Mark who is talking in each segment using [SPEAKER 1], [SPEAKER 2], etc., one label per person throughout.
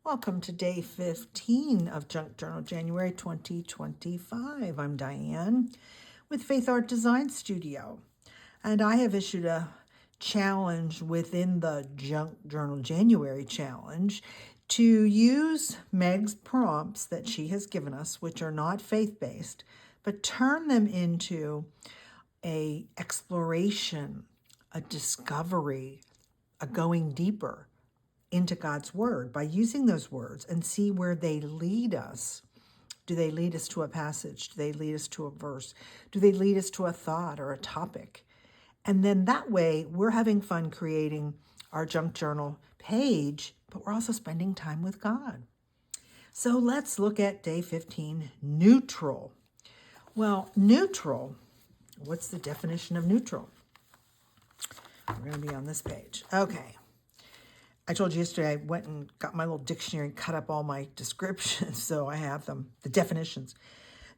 [SPEAKER 1] Welcome to day 15 of Junk Journal, January 2025. I'm Diane with FaithArt Design Studio, and I have issued a challenge within the Junk Journal January challenge to use Meg's prompts that she has given us, which are not faith-based, but turn them into a exploration, a discovery, a going deeper into God's word by using those words and see where they lead us. Do they lead us to a passage? Do they lead us to a verse? Do they lead us to a thought or a topic? And then that way we're having fun creating our junk journal page, but we're also spending time with God. So let's look at day 15, neutral. Well, neutral, what's the definition of neutral? We're going to be on this page. Okay. I told you yesterday I went and got my little dictionary and cut up all my descriptions, so I have them, the definitions.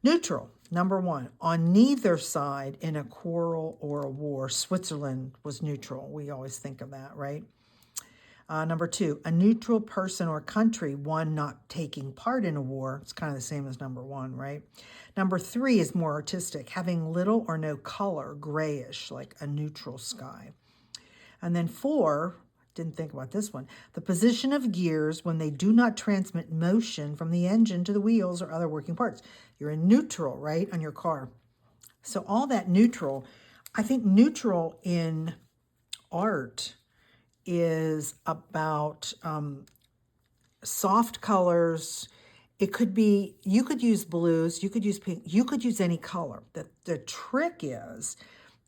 [SPEAKER 1] Neutral, number one, on neither side in a quarrel or a war. Switzerland was neutral. We always think of that, right? Number two, a neutral person or country, one not taking part in a war. It's kind of the same as number one, right? Number three is more artistic, having little or no color, grayish, like a neutral sky. And then four, didn't think about this one, the position of gears when they do not transmit motion from the engine to the wheels or other working parts. You're in neutral, right, on your car. So all that neutral, I think neutral in art is about soft colors. It could be, you could use blues, you could use pink, you could use any color. The trick is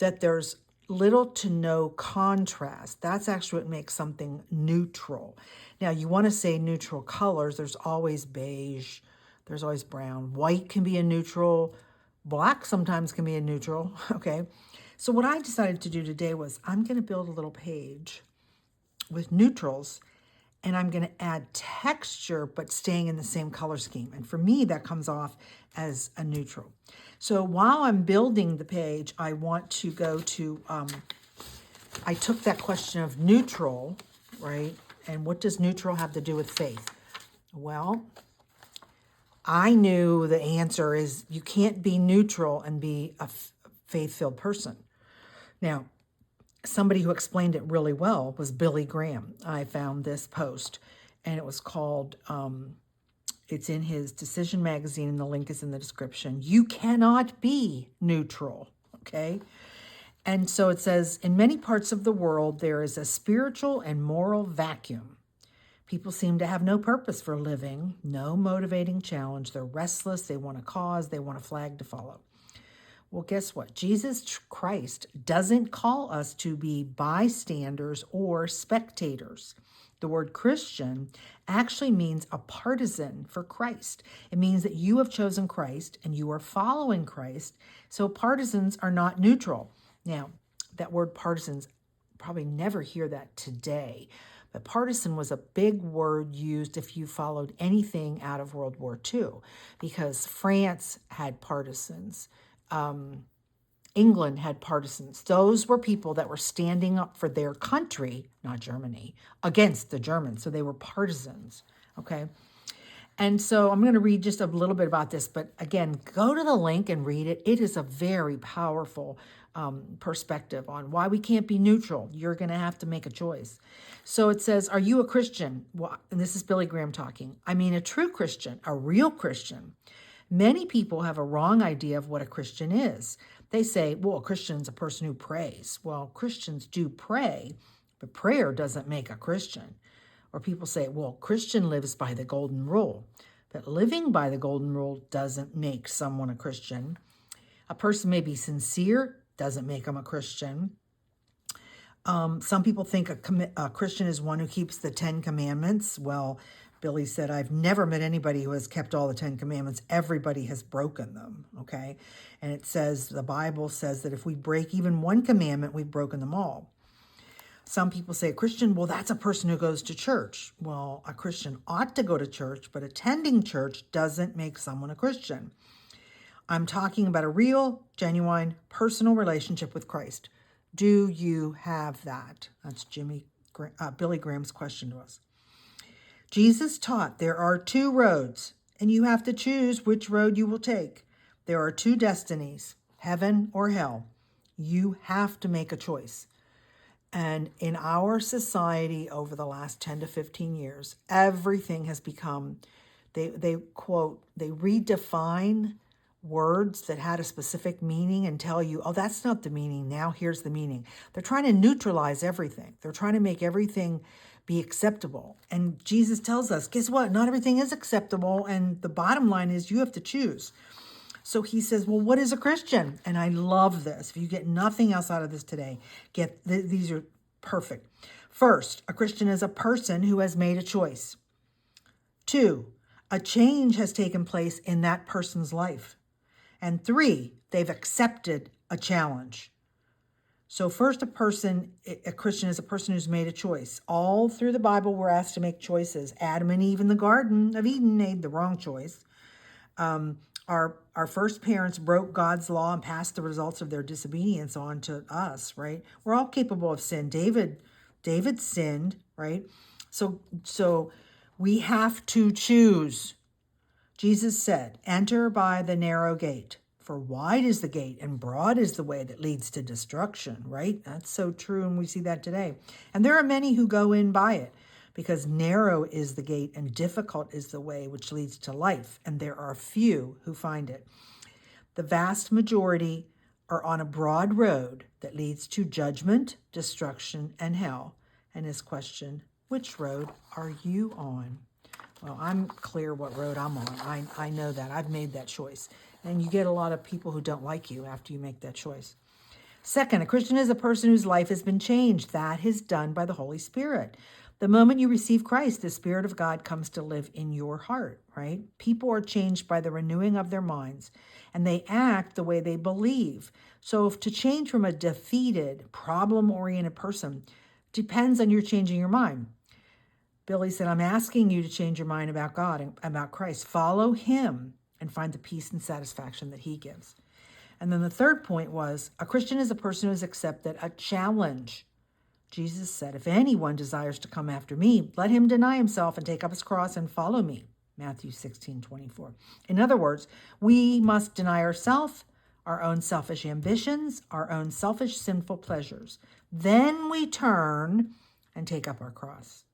[SPEAKER 1] that there's little to no contrast. That's actually what makes something neutral. Now, you want to say neutral colors. There's always beige. There's always brown. White can be a neutral. Black sometimes can be a neutral. Okay. So what I decided to do today was I'm going to build a little page with neutrals, and I'm going to add texture, but staying in the same color scheme. And for me, that comes off as a neutral. So while I'm building the page, I want to go to, I took that question of neutral, right? And what does neutral have to do with faith? Well, I knew the answer is you can't be neutral and be a faith-filled person. Now, somebody who explained it really well was Billy Graham. I found this post, and it was called, it's in his Decision magazine, and the link is in the description. You cannot be neutral, okay? And so it says, in many parts of the world, there is a spiritual and moral vacuum. People seem to have no purpose for living, no motivating challenge. They're restless, they want a cause, they want a flag to follow. Well, guess what? Jesus Christ doesn't call us to be bystanders or spectators. The word Christian actually means a partisan for Christ. It means that you have chosen Christ and you are following Christ. So partisans are not neutral. Now, that word partisans, probably never hear that today. But partisan was a big word used if you followed anything out of World War II, because France had partisans. England had partisans. Those were people that were standing up for their country, not Germany, against the Germans. So they were partisans, okay? And so I'm going to read just a little bit about this, but again, go to the link and read it. It is a very powerful perspective on why we can't be neutral. You're going to have to make a choice. So it says, are you a Christian? Well, and this is Billy Graham talking. I mean, a true Christian, a real Christian. Many people have a wrong idea of what a Christian is. They say, well, a Christian's a person who prays. Well, Christians do pray, but prayer doesn't make a Christian. Or people say, well, Christian lives by the golden rule. But living by the golden rule doesn't make someone a Christian. A person may be sincere, doesn't make them a Christian. Some people think a Christian is one who keeps the 10 Commandments. Well, Billy said, I've never met anybody who has kept all the 10 Commandments. Everybody has broken them, okay? And it says, the Bible says that if we break even one commandment, we've broken them all. Some people say a Christian, well, that's a person who goes to church. Well, a Christian ought to go to church, but attending church doesn't make someone a Christian. I'm talking about a real, genuine, personal relationship with Christ. Do you have that? That's Billy Graham's question to us. Jesus taught there are two roads, and you have to choose which road you will take. There are two destinies, heaven or hell. You have to make a choice. And in our society over the last 10 to 15 years, everything has become, they redefine words that had a specific meaning and tell you, oh, that's not the meaning. Now here's the meaning. They're trying to neutralize everything. They're trying to make everything be acceptable. And Jesus tells us, guess what? Not everything is acceptable. And the bottom line is you have to choose. So he says, well, what is a Christian? And I love this. If you get nothing else out of this today, these are perfect. First, a Christian is a person who has made a choice. 2, a change has taken place in that person's life. And 3, they've accepted a challenge. So first, a Christian is a person who's made a choice. All through the Bible, we're asked to make choices. Adam and Eve in the Garden of Eden made the wrong choice. Our first parents broke God's law and passed the results of their disobedience on to us, right? We're all capable of sin. David sinned, right? So we have to choose. Jesus said, enter by the narrow gate, for wide is the gate and broad is the way that leads to destruction, right? That's so true, and we see that today. And there are many who go in by it, because narrow is the gate and difficult is the way which leads to life, and there are few who find it. The vast majority are on a broad road that leads to judgment, destruction, and hell. And his question, which road are you on? Well, I'm clear what road I'm on. I know that. I've made that choice. And you get a lot of people who don't like you after you make that choice. Second, a Christian is a person whose life has been changed. That is done by the Holy Spirit. The moment you receive Christ, the Spirit of God comes to live in your heart, right? People are changed by the renewing of their minds, and they act the way they believe. So if to change from a defeated, problem-oriented person depends on your changing your mind. Billy said, I'm asking you to change your mind about God and about Christ. Follow him and find the peace and satisfaction that he gives. And then the third point was, a Christian is a person who has accepted a challenge. Jesus said, if anyone desires to come after me, let him deny himself and take up his cross and follow me. Matthew 16:24. In other words, we must deny ourselves, our own selfish ambitions, our own selfish sinful pleasures. Then we turn and take up our cross.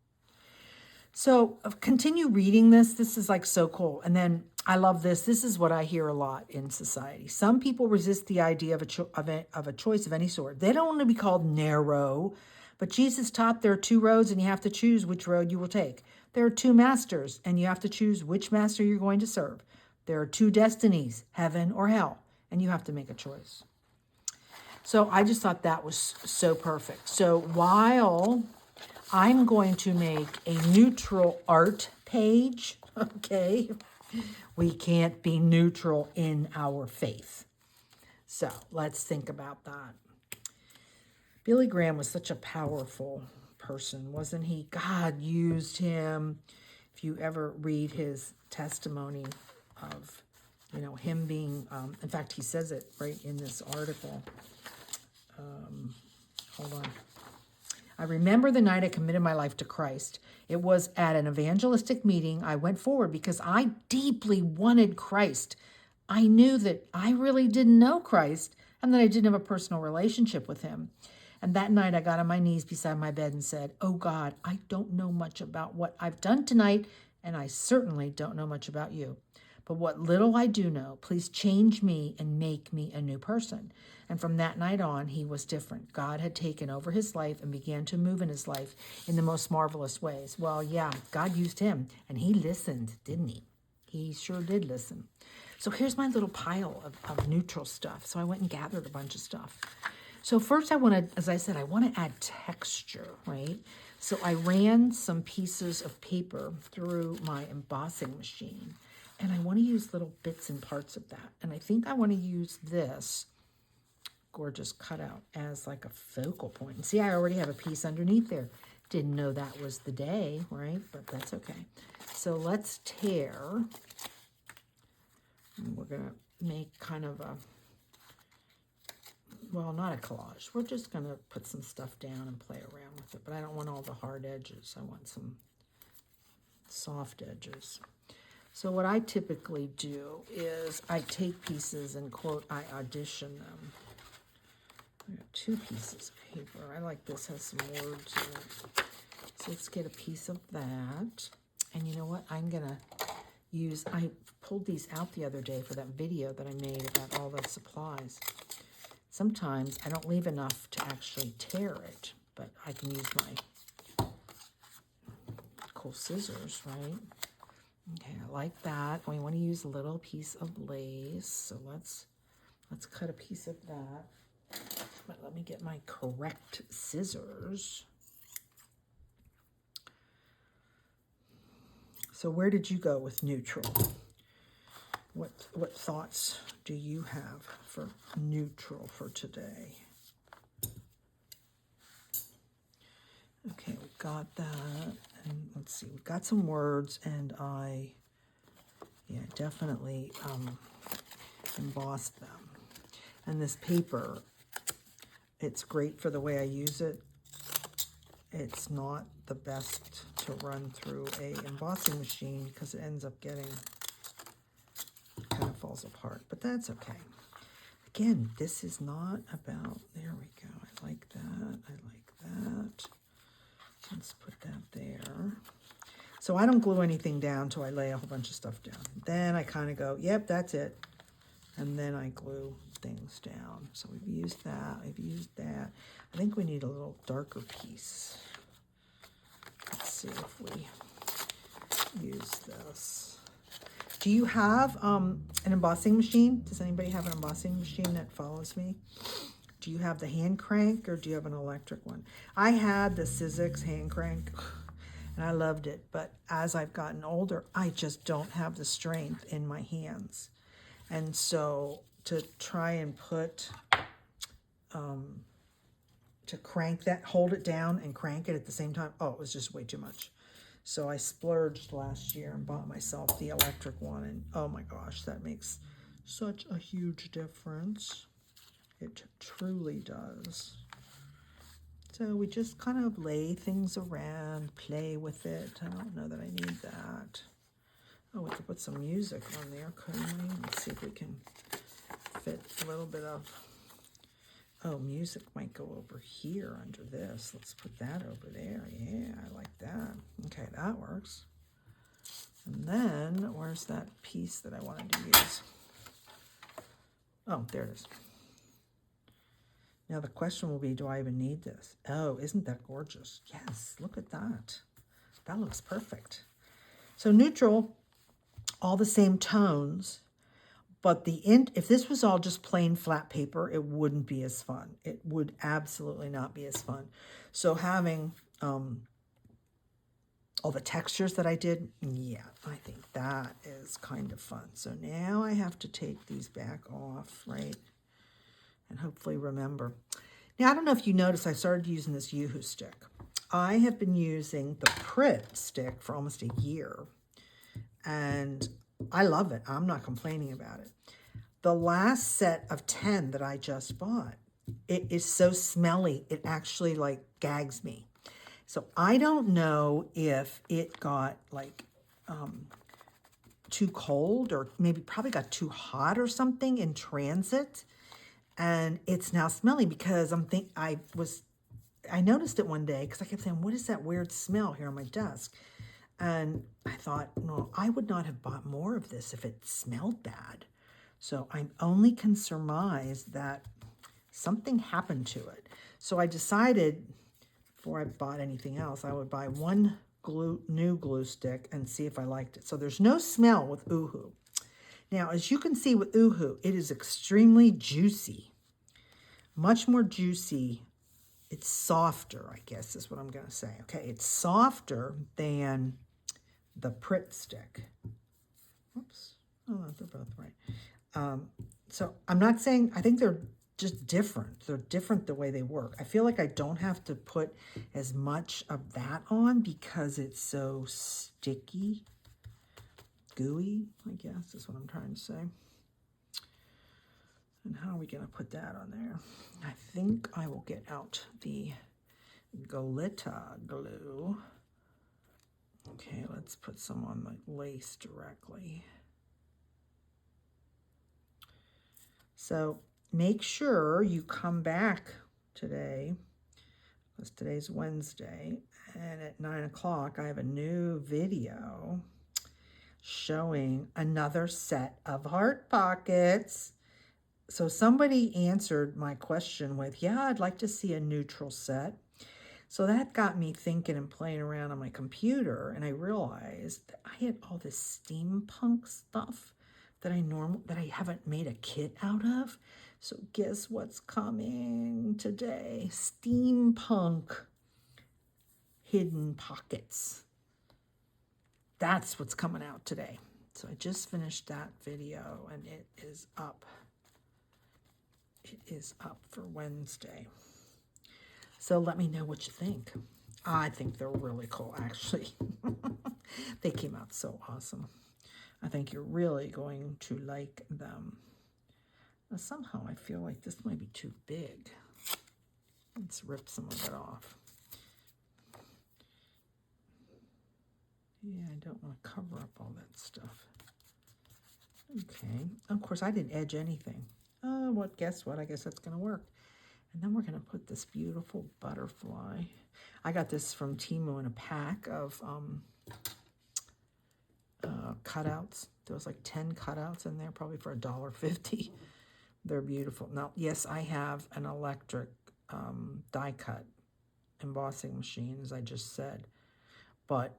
[SPEAKER 1] So continue reading this. This is like so cool. And then I love this. This is what I hear a lot in society. Some people resist the idea of a choice of any sort. They don't want to be called narrow, but Jesus taught there are two roads and you have to choose which road you will take. There are two masters and you have to choose which master you're going to serve. There are two destinies, heaven or hell, and you have to make a choice. So I just thought that was so perfect. So while I'm going to make a neutral art page, okay? We can't be neutral in our faith. So let's think about that. Billy Graham was such a powerful person, wasn't he? God used him. If you ever read his testimony of, him being, in fact, he says it right in this article. Hold on. I remember the night I committed my life to Christ. It was at an evangelistic meeting. I went forward because I deeply wanted Christ. I knew that I really didn't know Christ and that I didn't have a personal relationship with him. And that night I got on my knees beside my bed and said, oh God, I don't know much about what I've done tonight, and I certainly don't know much about you. But what little I do know, please change me and make me a new person. And from that night on, he was different. God had taken over his life and began to move in his life in the most marvelous ways. Well, yeah, God used him, and he listened, didn't he? He sure did listen. So here's my little pile of neutral stuff. So I went and gathered a bunch of stuff. So first I want to, as I said, I want to add texture, right? So I ran some pieces of paper through my embossing machine, and I want to use little bits and parts of that. And I think I want to use this gorgeous cutout as like a focal point. And see, I already have a piece underneath there. Didn't know that was the day, right? But that's okay. So let's tear. And we're going to make kind of a, well, not a collage. We're just going to put some stuff down and play around with it. But I don't want all the hard edges. I want some soft edges. So what I typically do is I take pieces and quote, I audition them. I got 2 pieces of paper. I like this, has some words in it. So let's get a piece of that. And you know what? I'm gonna use, I pulled these out the other day for that video that I made about all the supplies. Sometimes I don't leave enough to actually tear it, but I can use my cool scissors, right? Okay, I like that. We want to use a little piece of lace, so let's cut a piece of that. But let me get my correct scissors. So where did you go with neutral? What thoughts do you have for neutral for today? Okay, we got that. And let's see, we've got some words, and I, yeah, definitely embossed them. And this paper, it's great for the way I use it. It's not the best to run through a embossing machine because it ends up getting, kind of falls apart, but that's okay. Again, this is not about, there we go. I like that, I like that. Let's put that there. So I don't glue anything down until I lay a whole bunch of stuff down. Then I kind of go, yep, that's it. And then I glue things down. So we've used that, I've used that. I think we need a little darker piece. Let's see if we use this. Do you have an embossing machine? Does anybody have an embossing machine that follows me? Do you have the hand crank or do you have an electric one? I had the Sizzix hand crank and I loved it, but as I've gotten older, I just don't have the strength in my hands. And so to try and put, to crank that, hold it down and crank it at the same time, oh, it was just way too much. So I splurged last year and bought myself the electric one, and oh my gosh, that makes such a huge difference. It truly does. So we just kind of lay things around, play with it. I don't know that I need that. Oh, we could put some music on there, couldn't we? Let's see if we can fit a little bit of, oh, music might go over here under this. Let's put that over there. Yeah, I like that. Okay, that works. And then, where's that piece that I wanted to use? Oh, there it is. Now the question will be, do I even need this? Oh, isn't that gorgeous? Yes, look at that. That looks perfect. So neutral, all the same tones, but if this was all just plain flat paper, it wouldn't be as fun. It would absolutely not be as fun. So having all the textures that I did, yeah, I think that is kind of fun. So now I have to take these back off, right? And hopefully remember. Now, I don't know if you noticed, I started using this Yoo-hoo stick. I have been using the Pritt stick for almost a year, and I love it. I'm not complaining about it. The last set of 10 that I just bought, it is so smelly, it actually like gags me. So I don't know if it got like too cold, or maybe probably got too hot or something in transit. And it's now smelly because I noticed it one day because I kept saying, what is that weird smell here on my desk? And I thought, no, I would not have bought more of this if it smelled bad. So I only can surmise that something happened to it. So I decided, before I bought anything else, I would buy one new glue stick and see if I liked it. So there's no smell with Oohoo. Now, as you can see with Oohoo, it is extremely juicy, much more juicy. It's softer, I guess is what I'm going to say. Okay, it's softer than the Pritt stick. Oops. Oh, they're both right. So I'm not saying, I think they're just different. They're different the way they work. I feel like I don't have to put as much of that on because it's so sticky. Gooey, I guess is what I'm trying to say. And how are we going to put that on there? I think I will get out the glitter glue. Okay, let's put some on the lace directly. So make sure you come back today, because today's Wednesday, and at 9 o'clock I have a new video showing another set of heart pockets. So somebody answered my question with, yeah, I'd like to see a neutral set. So that got me thinking and playing around on my computer, and I realized that I had all this steampunk stuff that I haven't made a kit out of. So guess what's coming today? Steampunk hidden pockets. That's what's coming out today. So I just finished that video, and it is up. It is up for Wednesday. So let me know what you think. I think they're really cool, actually. They came out so awesome. I think you're really going to like them. Now, somehow I feel like this might be too big. Let's rip some of it off. Yeah, I don't want to cover up all that stuff. Okay. Of course, I didn't edge anything. Oh, guess what? I guess that's going to work. And then we're going to put this beautiful butterfly. I got this from Temu in a pack of cutouts. There was like 10 cutouts in there, probably for $1.50. They're beautiful. Now, yes, I have an electric die cut embossing machine, as I just said. But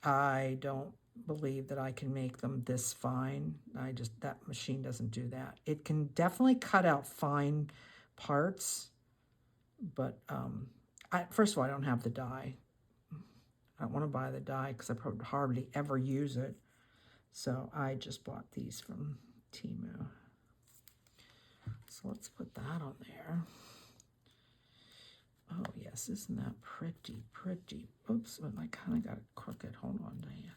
[SPEAKER 1] I don't believe that I can make them this fine. That machine doesn't do that. It can definitely cut out fine parts, but first of all, I don't have the die. I don't want to buy the die because I probably hardly ever use it. So I just bought these from Temu. So let's put that on there. Oh yes, isn't that pretty, pretty? Oops, but I kind of got it crooked. Hold on, Diane.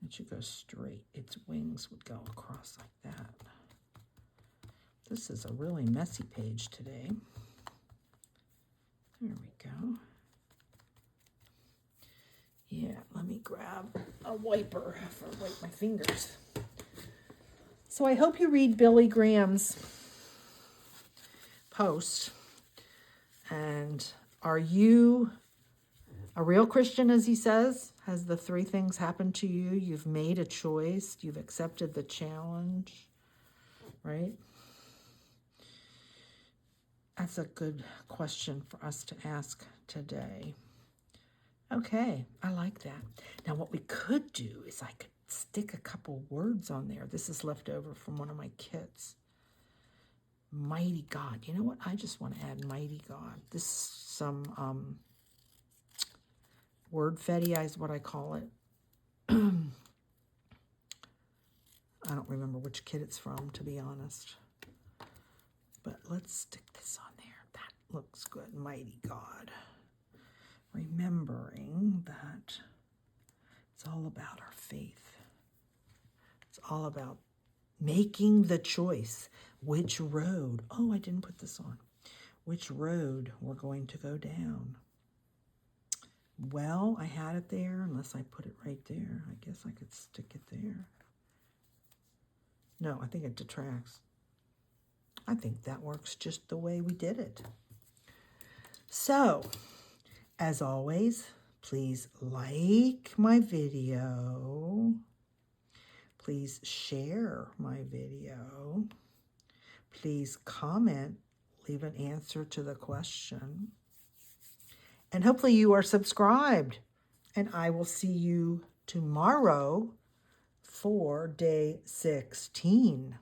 [SPEAKER 1] It should go straight. Its wings would go across like that. This is a really messy page today. There we go. Yeah, let me grab a wiper for wipe my fingers. So I hope you read Billy Graham's post. And are you a real Christian, as he says? Has the 3 things happened to you? You've made a choice. You've accepted the challenge, right? That's a good question for us to ask today. Okay, I like that. Now what we could do is I could stick a couple words on there. This is left over from one of my kits. Mighty God. You know what? I just want to add mighty God. This is some word fetty is what I call it. I don't remember which kit it's from, to be honest. But let's stick this on there. That looks good. Mighty God. Remembering that it's all about our faith. It's all about making the choice. Which road? Oh, I didn't put this on. Which road we're going to go down. Well, I had it there, unless I put it right there. I guess I could stick it there. No, I think it detracts. I think that works just the way we did it. So, as always, please like my video. Please share my video. Please comment, leave an answer to the question. And hopefully you are subscribed. And I will see you tomorrow for day 16.